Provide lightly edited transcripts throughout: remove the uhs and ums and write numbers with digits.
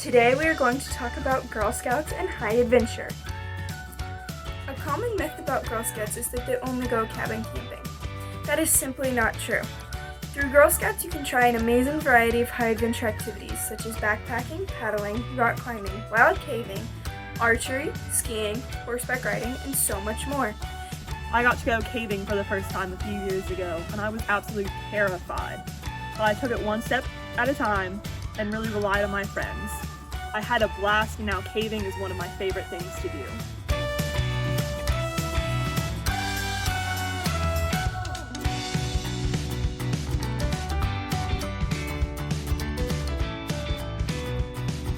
Today we are going to talk about Girl Scouts and high adventure. A common myth about Girl Scouts is that they only go cabin camping. That is simply not true. Through Girl Scouts you can try an amazing variety of high adventure activities such as backpacking, paddling, rock climbing, wild caving, archery, skiing, horseback riding, and so much more. I got to go caving for the first time a few years ago, and I was absolutely terrified. But I took it one step at a time and really relied on my friends. I had a blast, and now caving is one of my favorite things to do.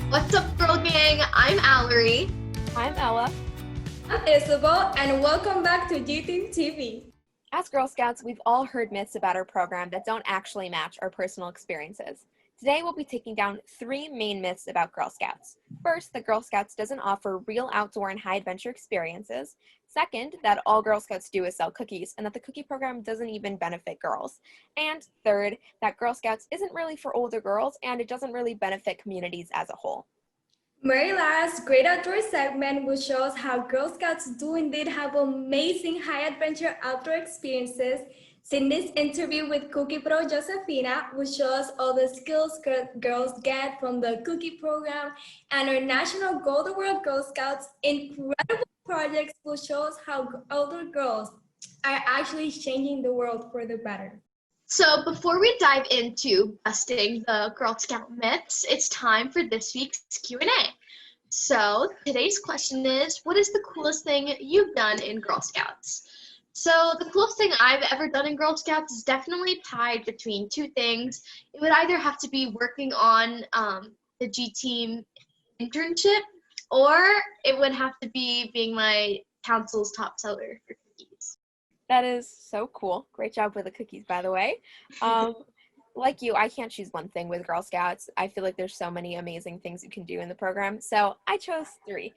What's up, girl gang? I'm Allery. I'm Ella. I'm Isabel, and welcome back to G-Team TV. As Girl Scouts, we've all heard myths about our program that don't actually match our personal experiences. Today, we'll be taking down 3 main myths about Girl Scouts. First, that Girl Scouts doesn't offer real outdoor and high adventure experiences. Second, that all Girl Scouts do is sell cookies, and that the cookie program doesn't even benefit girls. And third, that Girl Scouts isn't really for older girls, and it doesn't really benefit communities as a whole. Mary Lara's Great Outdoor segment will show us how Girl Scouts do indeed have amazing high adventure outdoor experiences. Cindy's interview with Cookie Pro Josefina will show us all the skills girls get from the cookie program, and our National Go the World Girl Scouts incredible projects will show us how older girls are actually changing the world for the better. So before we dive into busting the Girl Scout myths, it's time for this week's Q&A. So today's question is, what is the coolest thing you've done in Girl Scouts? So the coolest thing I've ever done in Girl Scouts is definitely tied between 2 things. It would either have to be working on the G-Team internship, or it would have to be being my council's top seller for cookies. That is so cool. Great job with the cookies, by the way. Like you, I can't choose one thing with Girl Scouts. I feel like there's so many amazing things you can do in the program, so I chose 3.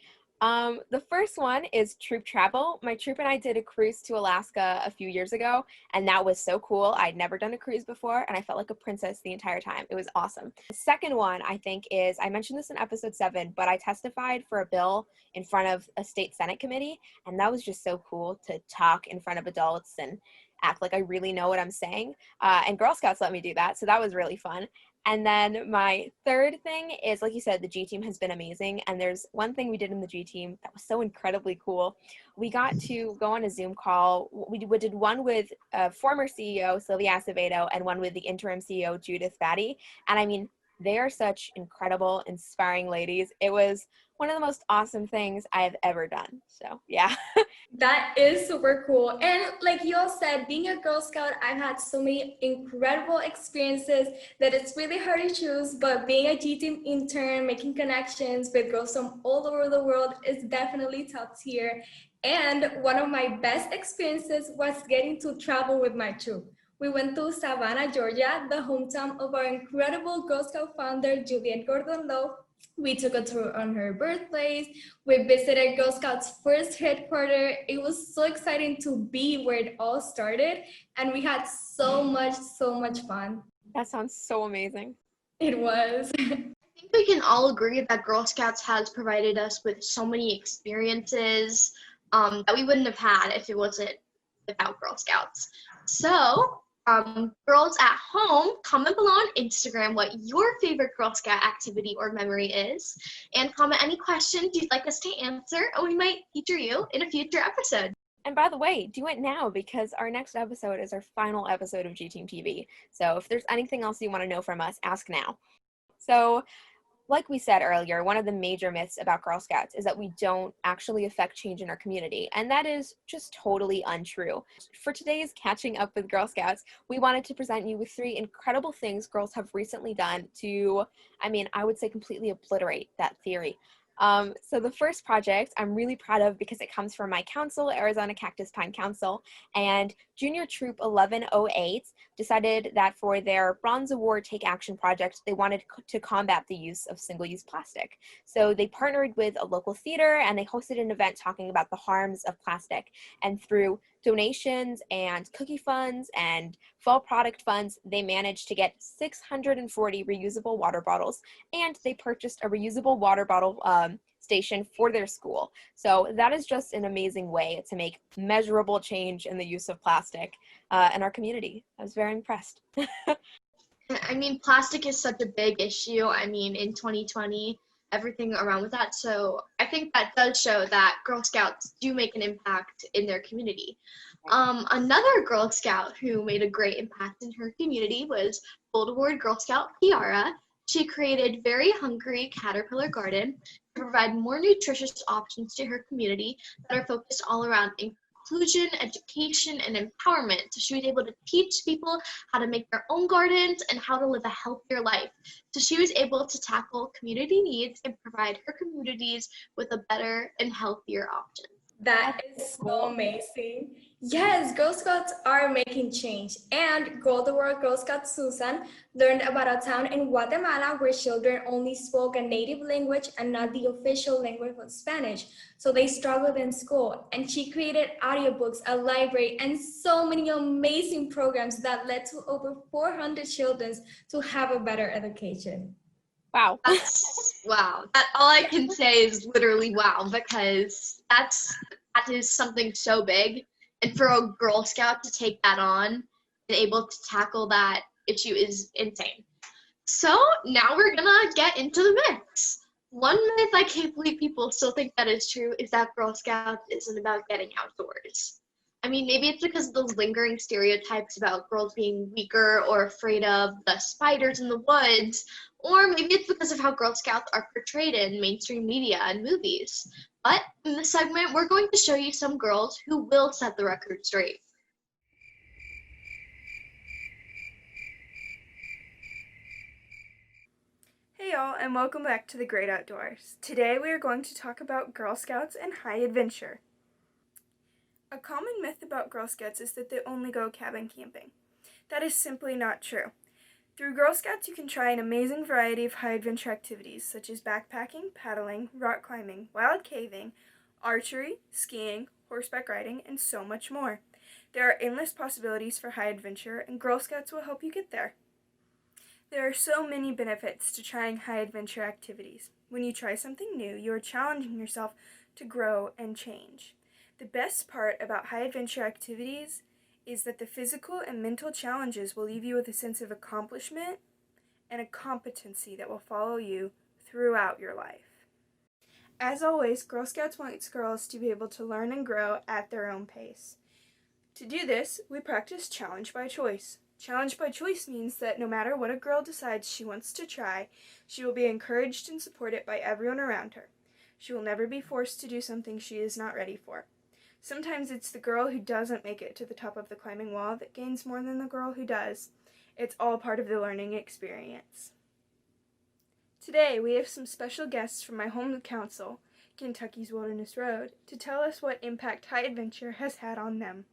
The first one is troop travel. My troop and I did a cruise to Alaska a few years ago, and that was so cool. I'd never done a cruise before, and I felt like a princess the entire time. It was awesome. The second one, I think, is, I mentioned this in episode 7, but I testified for a bill in front of a state Senate committee, and that was just so cool to talk in front of adults and act like I really know what I'm saying. And Girl Scouts let me do that, so that was really fun. And then my third thing is, like you said, the G-Team has been amazing, and there's one thing we did in the G-Team that was so incredibly cool. We got to go on a Zoom call. We did one with former CEO Sylvia Acevedo and one with the interim CEO Judith Batty, and I mean, they are such incredible, inspiring ladies. It was one of the most awesome things I've ever done, so yeah. That is super cool. And like you all said, being a Girl Scout, I've had so many incredible experiences that it's really hard to choose, but being a G-Team intern, making connections with girls from all over the world is definitely top tier. And one of my best experiences was getting to travel with my troop. We went to Savannah, Georgia, the hometown of our incredible Girl Scout founder, Juliette Gordon-Lowe. We took a tour on her birthplace. We visited Girl Scouts' first headquarters. It was so exciting to be where it all started, and we had so much fun. That sounds so amazing. It was. I think we can all agree that Girl Scouts has provided us with so many experiences that we wouldn't have had if it wasn't without Girl Scouts. So, girls at home, comment below on Instagram what your favorite Girl Scout activity or memory is, and comment any questions you'd like us to answer, and we might feature you in a future episode. And by the way, do it now, because our next episode is our final episode of G-Team TV. So if there's anything else you want to know from us, ask now. So, like we said earlier, one of the major myths about Girl Scouts is that we don't actually affect change in our community, and that is just totally untrue. For today's Catching Up with Girl Scouts, we wanted to present you with 3 incredible things girls have recently done to, I would say, completely obliterate that theory. So the first project I'm really proud of because it comes from my council, Arizona Cactus Pine Council, and Junior Troop 1108 decided that for their Bronze Award Take Action project, they wanted to combat the use of single-use plastic. So they partnered with a local theater and they hosted an event talking about the harms of plastic. And through donations and cookie funds and Fall product funds, they managed to get 640 reusable water bottles, and they purchased a reusable water bottle station for their school. So that is just an amazing way to make measurable change in the use of plastic in our community. I was very impressed. I mean, plastic is such a big issue. I mean, in 2020, everything around with that. So I think that does show that Girl Scouts do make an impact in their community. Another Girl Scout who made a great impact in her community was Gold Award Girl Scout Kiara. She created Very Hungry Caterpillar Garden to provide more nutritious options to her community that are focused all around inclusion, education, and empowerment. So she was able to teach people how to make their own gardens and how to live a healthier life. So she was able to tackle community needs and provide her communities with a better and healthier option. That is so amazing. Yes, Girl Scouts are making change. And Gold Award Girl Scout Susan learned about a town in Guatemala where children only spoke a native language and not the official language of Spanish. So they struggled in school. And she created audiobooks, a library, and so many amazing programs that led to over 400 children to have a better education. Wow. Wow. That all I can say is literally wow, because that is something so big. And for a Girl Scout to take that on and able to tackle that issue is insane. So now we're gonna get into the myths. One myth I can't believe people still think that is true is that Girl Scouts isn't about getting outdoors. I mean, maybe it's because of those lingering stereotypes about girls being weaker or afraid of the spiders in the woods, or maybe it's because of how Girl Scouts are portrayed in mainstream media and movies. But in this segment, we're going to show you some girls who will set the record straight. Hey y'all, and welcome back to The Great Outdoors. Today we are going to talk about Girl Scouts and high adventure. A common myth about Girl Scouts is that they only go cabin camping. That is simply not true. Through Girl Scouts, you can try an amazing variety of high-adventure activities such as backpacking, paddling, rock climbing, wild caving, archery, skiing, horseback riding, and so much more. There are endless possibilities for high adventure, and Girl Scouts will help you get there. There are so many benefits to trying high-adventure activities. When you try something new, you are challenging yourself to grow and change. The best part about high-adventure activities is that the physical and mental challenges will leave you with a sense of accomplishment and a competency that will follow you throughout your life. As always, Girl Scouts wants girls to be able to learn and grow at their own pace. To do this, we practice challenge by choice. Challenge by choice means that no matter what a girl decides she wants to try, she will be encouraged and supported by everyone around her. She will never be forced to do something she is not ready for. Sometimes it's the girl who doesn't make it to the top of the climbing wall that gains more than the girl who does. It's all part of the learning experience. Today, we have some special guests from my home council, Kentucky's Wilderness Road, to tell us what impact high adventure has had on them.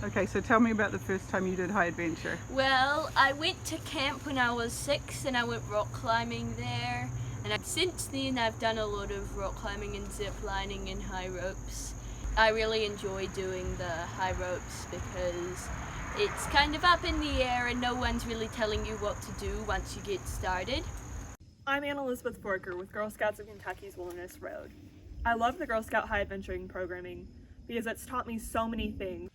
Okay, so tell me about the first time you did high adventure. Well, I went to camp when I was 6 and I went rock climbing there. And since then I've done a lot of rock climbing and zip lining and high ropes. I really enjoy doing the high ropes because it's kind of up in the air and no one's really telling you what to do once you get started. I'm Anna Elizabeth Forker with Girl Scouts of Kentucky's Wilderness Road. I love the Girl Scout high adventuring programming because it's taught me so many things.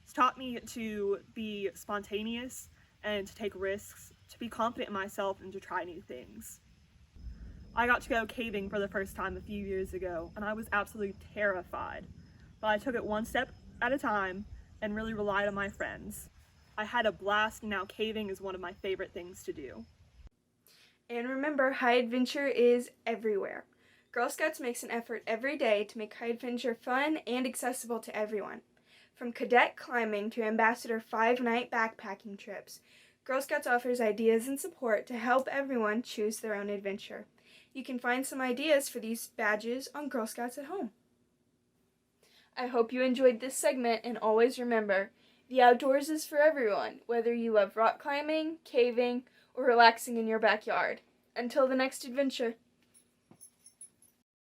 It's taught me to be spontaneous and to take risks, to be confident in myself and to try new things. I got to go caving for the first time a few years ago and I was absolutely terrified. But I took it one step at a time and really relied on my friends. I had a blast and now caving is one of my favorite things to do. And remember, high adventure is everywhere. Girl Scouts makes an effort every day to make high adventure fun and accessible to everyone. From cadet climbing to Ambassador 5-night backpacking trips, Girl Scouts offers ideas and support to help everyone choose their own adventure. You can find some ideas for these badges on Girl Scouts at Home. I hope you enjoyed this segment, and always remember, the outdoors is for everyone, whether you love rock climbing, caving, or relaxing in your backyard. Until the next adventure.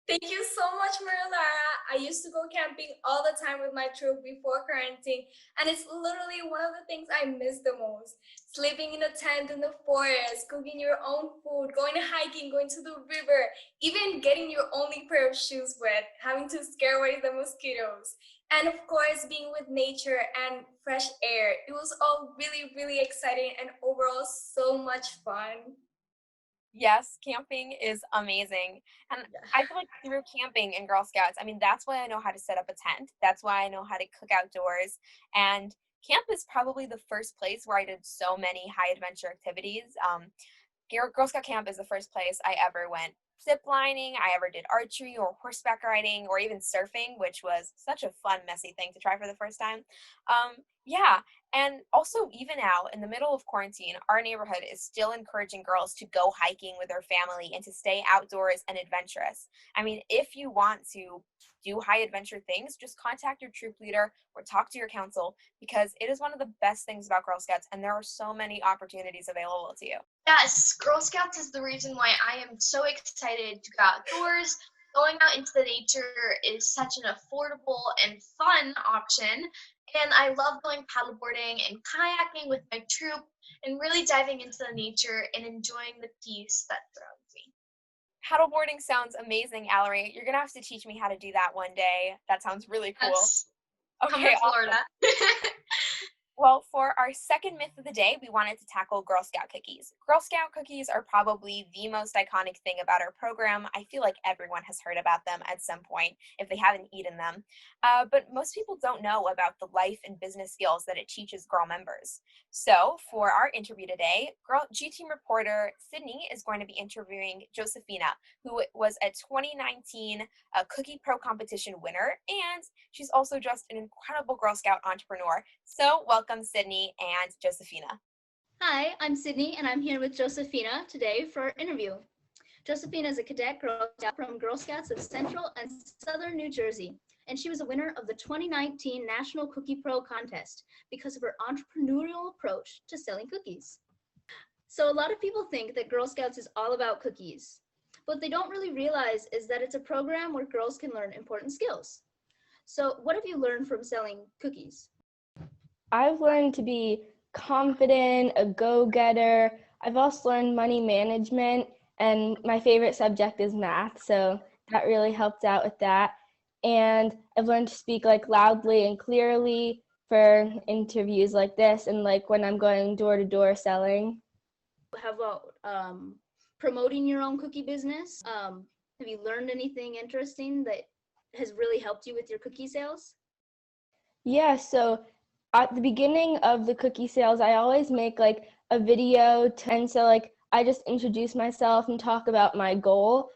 Thank you so much, Marilara. I used to go camping all the time with my troop before quarantine, and it's literally one of the things I miss the most. Sleeping in a tent in the forest, cooking your own food, going hiking, going to the river, even getting your only pair of shoes wet, having to scare away the mosquitoes. And of course, being with nature and fresh air. It was all really, really exciting and overall so much fun. Yes, camping is amazing. And I feel like through camping and Girl Scouts, I mean, that's why I know how to set up a tent. That's why I know how to cook outdoors. And camp is probably the first place where I did so many high adventure activities. Girl Scout camp is the first place I ever went zip lining, I ever did archery or horseback riding or even surfing, which was such a fun, messy thing to try for the first time. Yeah, and also even now in the middle of quarantine, our neighborhood is still encouraging girls to go hiking with their family and to stay outdoors and adventurous. I mean, if you want to do high adventure things, just contact your troop leader or talk to your council because it is one of the best things about Girl Scouts and there are so many opportunities available to you. Yes, Girl Scouts is the reason why I am so excited to go outdoors. Going out into the nature is such an affordable and fun option. And I love going paddleboarding and kayaking with my troop and really diving into the nature and enjoying the peace that surrounds me. Paddleboarding sounds amazing, Allery. You're gonna have to teach me how to do that one day. That sounds really cool. Yes, come Okay, to Florida. Well, for our second myth of the day, we wanted to tackle Girl Scout cookies. Girl Scout cookies are probably the most iconic thing about our program. I feel like everyone has heard about them at some point if they haven't eaten them. But most people don't know about the life and business skills that it teaches girl members. So for our interview today, G Team reporter Sydney is going to be interviewing Josephina, who was a 2019 Cookie Pro competition winner, and she's also just an incredible Girl Scout entrepreneur. So welcome, Sydney and Josephina. Hi, I'm Sydney, and I'm here with Josephina today for our interview. Josephina is a cadet Girl Scout from Girl Scouts of Central and Southern New Jersey, and she was a winner of the 2019 National Cookie Pro contest because of her entrepreneurial approach to selling cookies. So a lot of people think that Girl Scouts is all about cookies. What they don't really realize is that it's a program where girls can learn important skills. So what have you learned from selling cookies? I've learned to be confident, a go-getter. I've also learned money management, and my favorite subject is math, so that really helped out with that. And I've learned to speak loudly and clearly for interviews like this and when I'm going door-to-door selling. How about promoting your own cookie business? Have you learned anything interesting that has really helped you with your cookie sales? Yeah, so at the beginning of the cookie sales, I always make a video, and so I just introduce myself and talk about my goal.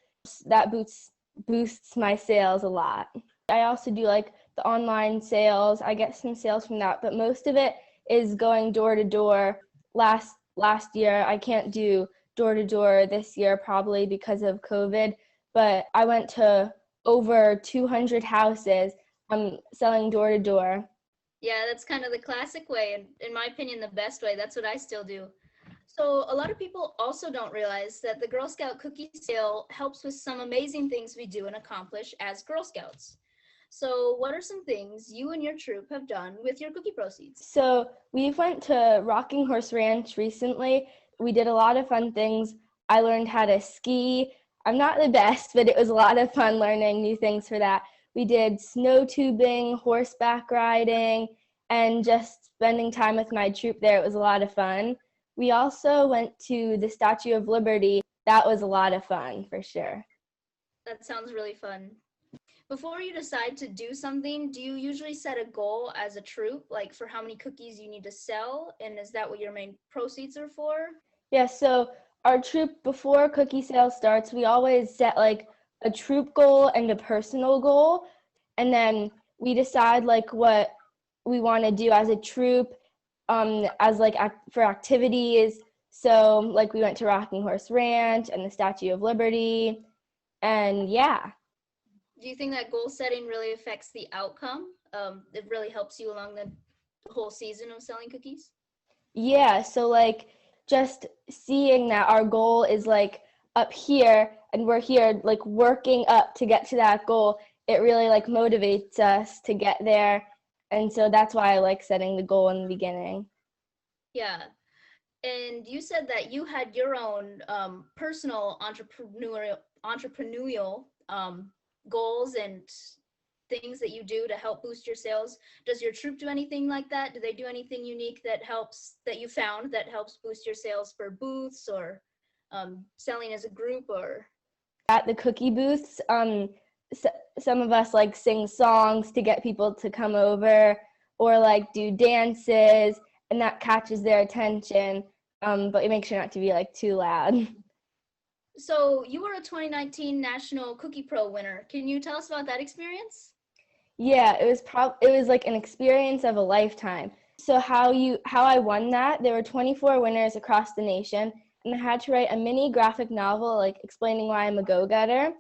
That boosts my sales a lot. I also do the online sales. I get some sales from that, but most of it is going door to door. Last year, I can't do door to door this year probably because of COVID, but I went to over 200 houses. I'm selling door to door. Yeah, that's kind of the classic way, and in my opinion, the best way. That's what I still do. So a lot of people also don't realize that the Girl Scout cookie sale helps with some amazing things we do and accomplish as Girl Scouts. So what are some things you and your troop have done with your cookie proceeds? So we went to Rocking Horse Ranch recently. We did a lot of fun things. I learned how to ski. I'm not the best, but it was a lot of fun learning new things for that. We did snow tubing, horseback riding, and just spending time with my troop there. It was a lot of fun. We also went to the Statue of Liberty. That was a lot of fun, for sure. That sounds really fun. Before you decide to do something, do you usually set a goal as a troop, for how many cookies you need to sell? And is that what your main proceeds are for? Yeah, so our troop, before cookie sale starts, we always set a troop goal and a personal goal, and then we decide what we want to do as a troop, as for activities. So we went to Rocking Horse Ranch and the Statue of Liberty, and yeah. Do you think that goal setting really affects the outcome? It really helps you along the whole season of selling cookies? Yeah, so just seeing that our goal is up here and we're here like working up to get to that goal, it really like motivates us to get there. And so that's why I like setting the goal in the beginning. Yeah. And you said that you had your own personal entrepreneurial goals and things that you do to help boost your sales. Does your troop do anything like that? Do they do anything unique that you found that helps boost your sales for booths or selling as a group? Or at the cookie booths, some of us like sing songs to get people to come over, or like do dances, and that catches their attention, but we make sure not to be like too loud. So you were a 2019 National Cookie Pro winner. Can you tell us about that experience? Yeah, it was like an experience of a lifetime. So how I won that, there were 24 winners across the nation, and I had to write a mini graphic novel like explaining why I'm a go-getter.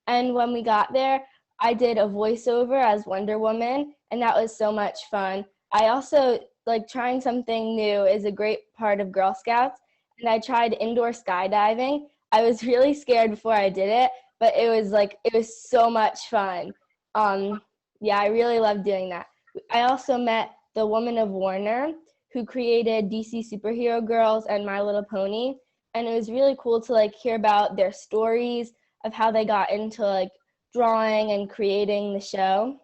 And when we got there, I did a voiceover as Wonder Woman, and that was so much fun. I also like trying something new is a great part of Girl Scouts, and I tried indoor skydiving. I was really scared before I did it, but it was so much fun. Yeah, I really loved doing that. I also met the woman of Warner, who created DC Superhero Girls and My Little Pony, and it was really cool to like hear about their stories of how they got into like drawing and creating the show.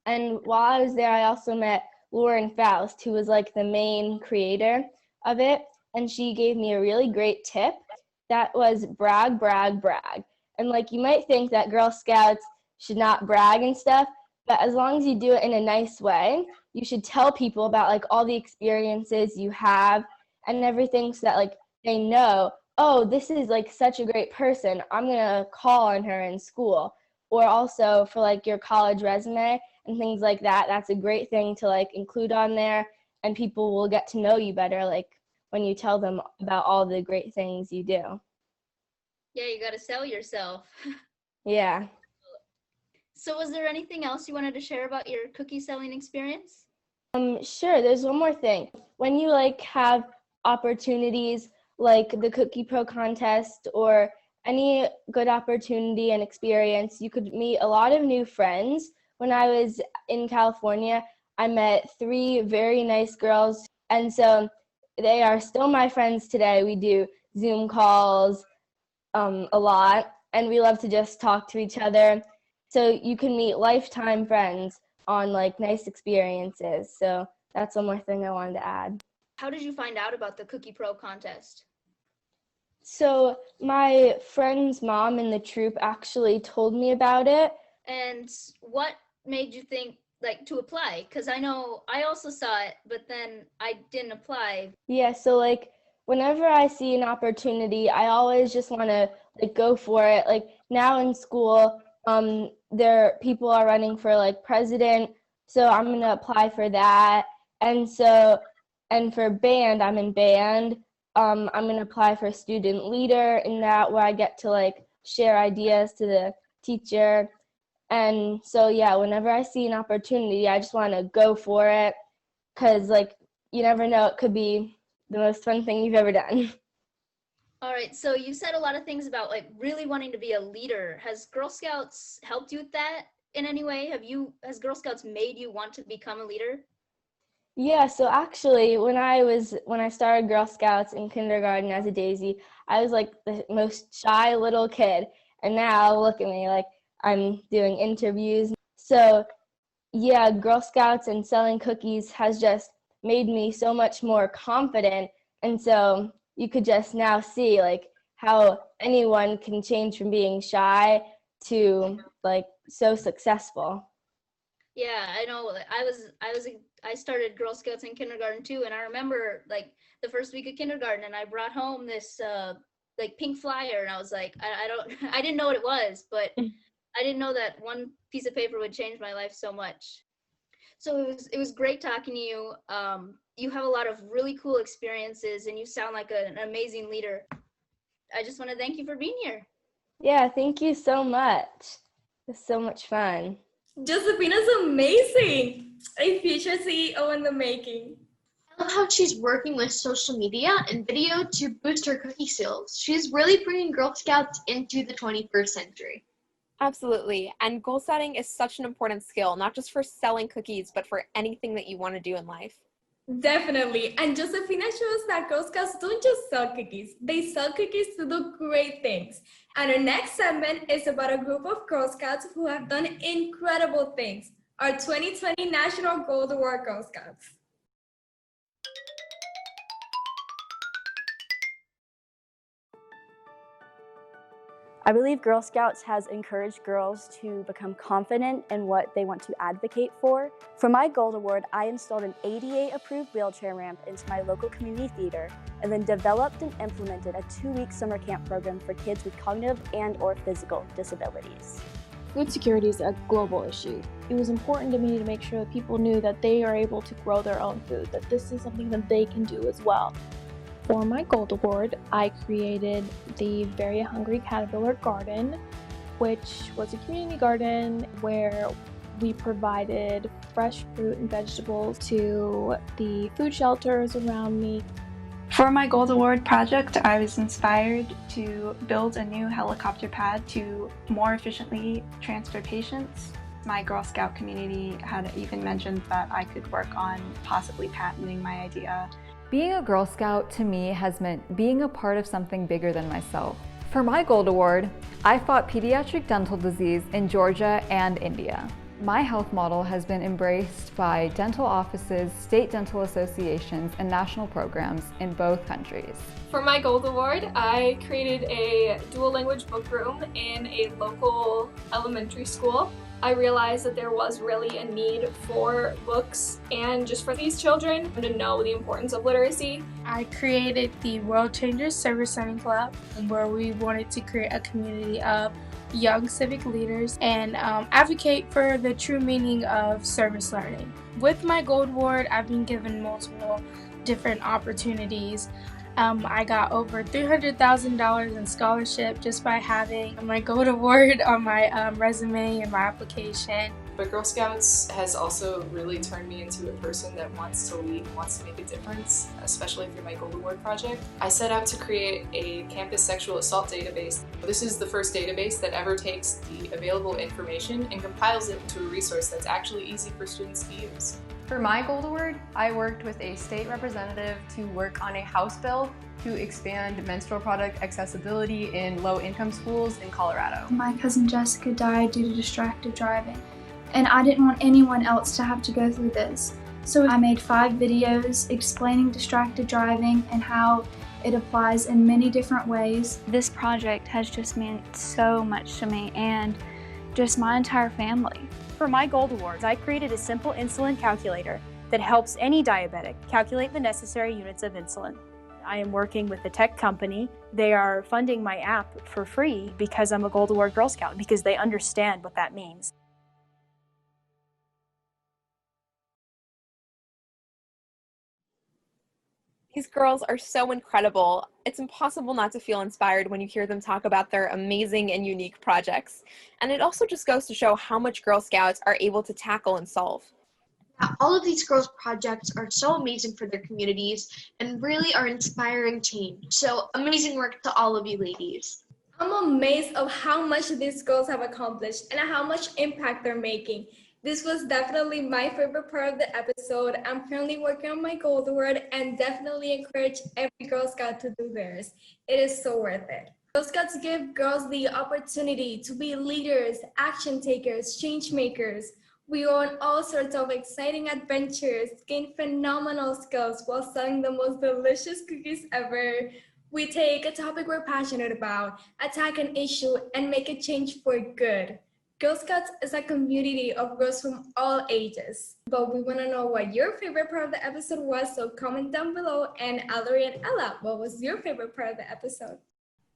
And while I was there, I also met Lauren Faust, who was like the main creator of it, and she gave me a really great tip that was brag, brag, brag. And like you might think that Girl Scouts should not brag and stuff, but as long as you do it in a nice way, you should tell people about like all the experiences you have and everything, so that like they know, oh, this is like such a great person, I'm gonna call on her in school. Or also for like your college resume and things like that, that's a great thing to like include on there, and people will get to know you better like when you tell them about all the great things you do. Yeah, you got to sell yourself. Yeah. So was there anything else you wanted to share about your cookie selling experience? Sure, there's one more thing. When you like have opportunities like the Cookie Pro contest or any good opportunity and experience, you could meet a lot of new friends. When I was in California, I met 3 very nice girls, and so they are still my friends today. We do Zoom calls a lot, and we love to just talk to each other. So you can meet lifetime friends on like nice experiences. So that's one more thing I wanted to add. How did you find out about the Cookie Pro contest? So my friend's mom in the troop actually told me about it. And what made you think like to apply? Because I know I also saw it, but then I didn't apply. Yeah, so like whenever I see an opportunity, I always just want to like go for it. Like now in school, people are running for like president, so I'm gonna apply for that. And for band, I'm in band. I'm gonna apply for student leader in that, where I get to like share ideas to the teacher. And so yeah, whenever I see an opportunity, I just want to go for it, because like you never know, it could be the most fun thing you've ever done. All right, so you said a lot of things about like really wanting to be a leader. Has Girl Scouts helped you with that in any way? Has Girl Scouts made you want to become a leader? Yeah, so actually when I started Girl Scouts in kindergarten as a daisy, I was like the most shy little kid, and now look at me, like I'm doing interviews. So yeah, Girl Scouts and selling cookies has just made me so much more confident, and so you could just now see like how anyone can change from being shy to like so successful. Yeah, I know. I started Girl Scouts in kindergarten too, and I remember like the first week of kindergarten, and I brought home this like pink flyer, and I was like, I didn't know what it was, but I didn't know that one piece of paper would change my life so much. So it was great talking to you. You have a lot of really cool experiences, and you sound like an amazing leader. I just want to thank you for being here. Yeah, thank you so much. It's so much fun. Josefina's amazing. A future CEO in the making. love how she's working with social media and video to boost her cookie sales. She's really bringing Girl Scouts into the 21st century. Absolutely. And goal setting is such an important skill, not just for selling cookies, but for anything that you want to do in life. Definitely. And Josefina shows that Girl Scouts don't just sell cookies, they sell cookies to do great things. And our next segment is about a group of Girl Scouts who have done incredible things. Our 2020 National Gold Award Girl Scouts. I believe Girl Scouts has encouraged girls to become confident in what they want to advocate for. For my Gold Award, I installed an ADA-approved wheelchair ramp into my local community theater and then developed and implemented a 2-week summer camp program for kids with cognitive and/or physical disabilities. Food security is a global issue. It was important to me to make sure that people knew that they are able to grow their own food, that this is something that they can do as well. For my Gold Award, I created the Very Hungry Caterpillar Garden, which was a community garden where we provided fresh fruit and vegetables to the food shelters around me. For my Gold Award project, I was inspired to build a new helicopter pad to more efficiently transfer patients. My Girl Scout community had even mentioned that I could work on possibly patenting my idea. Being a Girl Scout to me has meant being a part of something bigger than myself. For my Gold Award, I fought pediatric dental disease in Georgia and India. My health model has been embraced by dental offices, state dental associations, and national programs in both countries. For my Gold Award, I created a dual language book room in a local elementary school. I realized that there was really a need for books and just for these children to know the importance of literacy. I created the World Changers Service Learning Club, where we wanted to create a community of young civic leaders and advocate for the true meaning of service learning. With my Gold Award, I've been given multiple different opportunities. I got over $300,000 in scholarship just by having my Gold Award on my resume and my application. But Girl Scouts has also really turned me into a person that wants to lead, wants to make a difference, especially through my Gold Award project. I set out to create a campus sexual assault database. This is the first database that ever takes the available information and compiles it into a resource that's actually easy for students to use. For my Gold Award, I worked with a state representative to work on a House bill to expand menstrual product accessibility in low-income schools in Colorado. My cousin Jessica died due to distracted driving, and I didn't want anyone else to have to go through this. So I made 5 videos explaining distracted driving and how it applies in many different ways. This project has just meant so much to me and just my entire family. For my Gold Awards, I created a simple insulin calculator that helps any diabetic calculate the necessary units of insulin. I am working with a tech company. They are funding my app for free because I'm a Gold Award Girl Scout, because they understand what that means. These girls are so incredible. It's impossible not to feel inspired when you hear them talk about their amazing and unique projects. And it also just goes to show how much Girl Scouts are able to tackle and solve. Yeah, all of these girls' projects are so amazing for their communities and really are inspiring change. So amazing work to all of you ladies. I'm amazed of how much these girls have accomplished and how much impact they're making. This was definitely my favorite part of the episode. I'm currently working on my Gold Award and definitely encourage every Girl Scout to do theirs. It is so worth it. Girl Scouts give girls the opportunity to be leaders, action takers, change makers. We go on all sorts of exciting adventures, gain phenomenal skills while selling the most delicious cookies ever. We take a topic we're passionate about, attack an issue, and make a change for good. Girl Scouts is a community of girls from all ages. But we want to know what your favorite part of the episode was, so comment down below. And Allery and Ella, what was your favorite part of the episode?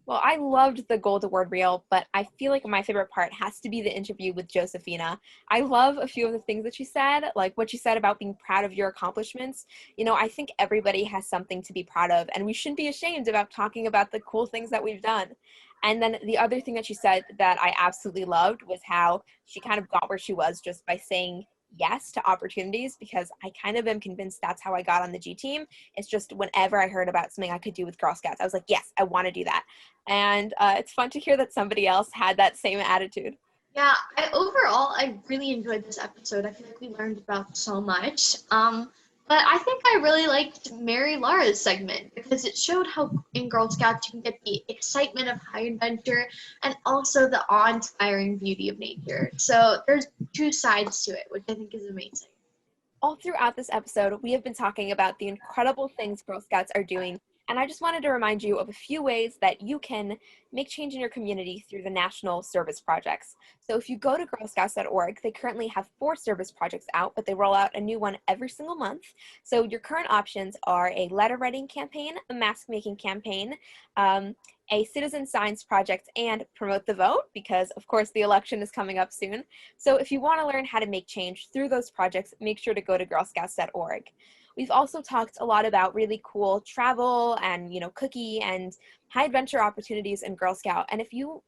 Well, I loved the Gold Award reel, but I feel like my favorite part has to be the interview with Josefina. I love a few of the things that she said, like what she said about being proud of your accomplishments. You know, I think everybody has something to be proud of, and we shouldn't be ashamed about talking about the cool things that we've done. And then the other thing that she said that I absolutely loved was how she kind of got where she was just by saying yes to opportunities because I kind of am convinced that's how I got on the G team. It's just whenever I heard about something I could do with Girl Scouts, I was like, yes, I want to do that. And it's fun to hear that somebody else had that same attitude. Yeah, I really enjoyed this episode. I feel like we learned about so much. But I think I really liked Mary Laura's segment because it showed how in Girl Scouts you can get the excitement of high adventure and also the awe-inspiring beauty of nature. So there's two sides to it, which I think is amazing. All throughout this episode, we have been talking about the incredible things Girl Scouts are doing, and I just wanted to remind you of a few ways that you can make change in your community through the national service projects. So if you go to girlscouts.org, they currently have 4 service projects out, but they roll out a new one every single month. So your current options are a letter writing campaign, a mask making campaign, a citizen science project, and promote the vote, because of course the election is coming up soon. So if you want to learn how to make change through those projects, make sure to go to girlscouts.org. We've also talked a lot about really cool travel and, cookie and high adventure opportunities in Girl Scouts. And if you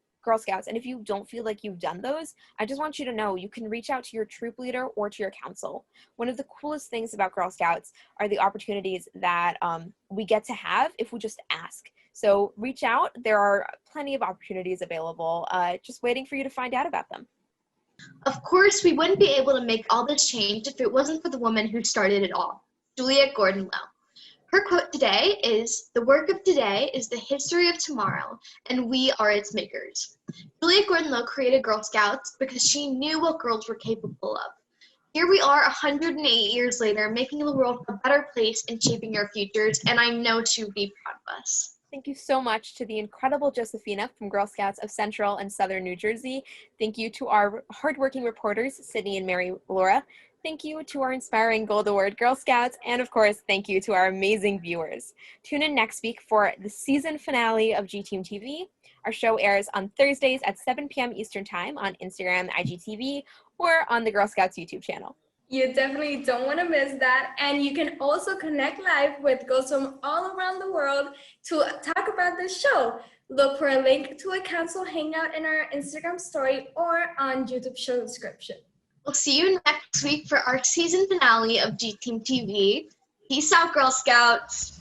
don't feel like you've done those, I just want you to know you can reach out to your troop leader or to your council. One of the coolest things about Girl Scouts are the opportunities that we get to have if we just ask. So reach out. There are plenty of opportunities available, just waiting for you to find out about them. Of course, we wouldn't be able to make all this change if it wasn't for the woman who started it all, Juliette Gordon-Low. Her quote today is, "The work of today is the history of tomorrow, and we are its makers." Juliette Gordon-Low created Girl Scouts because she knew what girls were capable of. Here we are 108 years later, making the world a better place and shaping our futures, and I know she'll be proud of us. Thank you so much to the incredible Josephina from Girl Scouts of Central and Southern New Jersey. Thank you to our hardworking reporters, Sydney and Mary Laura. Thank you to our inspiring Gold Award Girl Scouts. And of course, thank you to our amazing viewers. Tune in next week for the season finale of G-Team TV. Our show airs on Thursdays at 7 p.m. Eastern Time on Instagram, IGTV, or on the Girl Scouts YouTube channel. You definitely don't want to miss that. And you can also connect live with girls from all around the world to talk about the show. Look for a link to a council hangout in our Instagram story or on YouTube show description. We'll see you next week for our season finale of G-Team TV. Peace out, Girl Scouts.